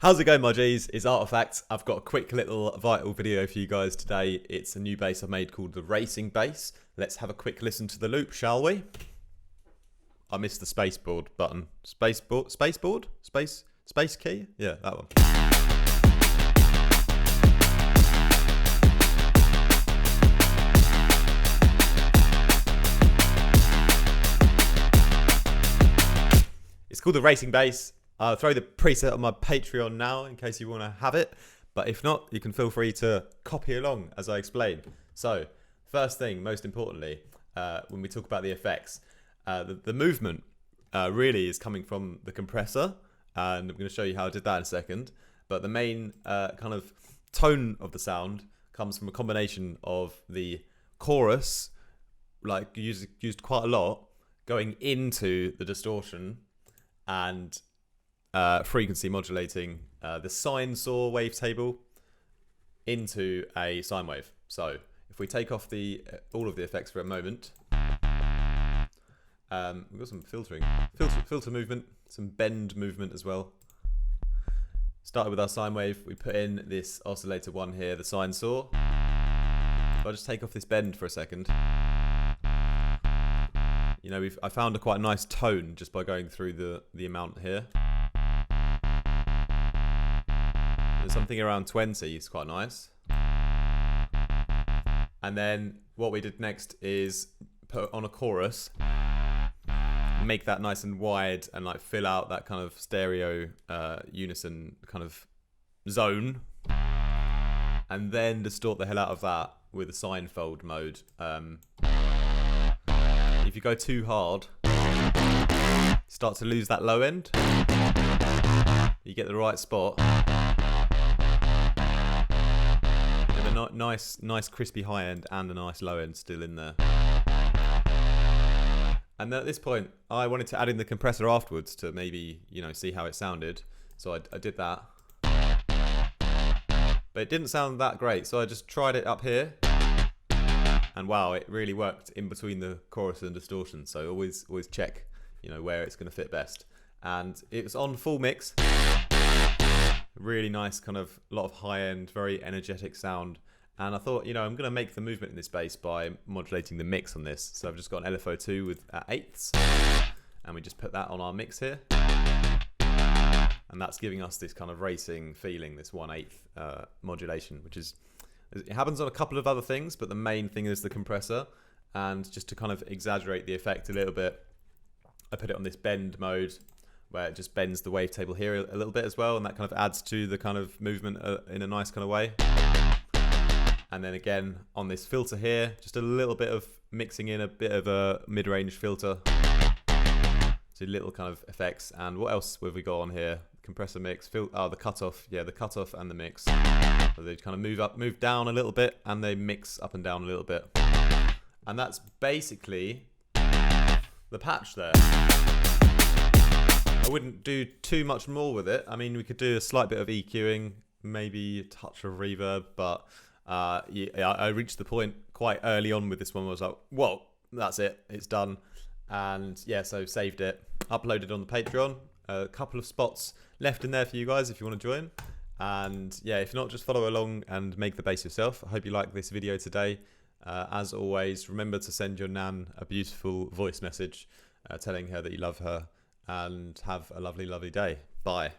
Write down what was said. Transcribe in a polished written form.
How's it going, my G's? It's Artifact. I've got a quick little vital video for you guys today. It's a new bass I've made called the Racing Bass. Let's have a quick listen to the loop, shall we? I missed the spaceboard button. Spaceboard? Space key? Yeah, that one. It's called the Racing Bass. I'll throw the preset on my Patreon now in case you want to have it. But if not, you can feel free to copy along as I explain. So, first thing, most importantly, when we talk about the effects, the movement really is coming from the compressor. And I'm going to show you how I did that in a second. But the main kind of tone of the sound comes from a combination of the chorus, like used quite a lot, going into the distortion and frequency modulating the sine saw wavetable into a sine wave. So if we take off all of the effects for a moment, we've got some filter movement, some bend movement as well. Started with our sine wave, we put in this oscillator one here, the sine saw. If I just take off this bend for a second, you know, I found a quite nice tone just by going through the amount here. There's something around 20 is quite nice. And then what we did next is put on a chorus, make that nice and wide and like fill out that kind of stereo unison kind of zone, and then distort the hell out of that with the sine fold mode. If you go too hard, you start to lose that low end. You get the right spot. You have a nice crispy high end and a nice low end still in there. And then at this point, I wanted to add in the compressor afterwards to maybe, you know, see how it sounded. So I did that. But it didn't sound that great, so I just tried it up here. And wow, it really worked in between the chorus and distortion. So always check, you know, where it's going to fit best. And it was on full mix. Really nice, kind of lot of high end, very energetic sound. And I thought, you know, I'm going to make the movement in this bass by modulating the mix on this. So I've just got an LFO2 with eighths, and we just put that on our mix here. And that's giving us this kind of racing feeling, this 1/8 modulation, which is, it happens on a couple of other things, but the main thing is the compressor. And just to kind of exaggerate the effect a little bit, I put it on this bend mode, where it just bends the wavetable here a little bit as well, and that kind of adds to the kind of movement in a nice kind of way. And then again, on this filter here, just a little bit of mixing in a bit of a mid-range filter. So little kind of effects. And what else have we got on here? Compressor mix, the cutoff. Yeah, the cutoff and the mix. So they kind of move down a little bit, and they mix up and down a little bit. And that's basically the patch there. I wouldn't do too much more with it. I mean, we could do a slight bit of EQing, maybe a touch of reverb, but yeah, I reached the point quite early on with this one where I was like, whoa, that's it, it's done. And yeah, so saved it, uploaded on the Patreon. A couple of spots left in there for you guys if you want to join. And yeah, if not, just follow along and make the bass yourself. I hope you like this video today. As always, remember to send your nan a beautiful voice message telling her that you love her, and have a lovely, lovely day. Bye.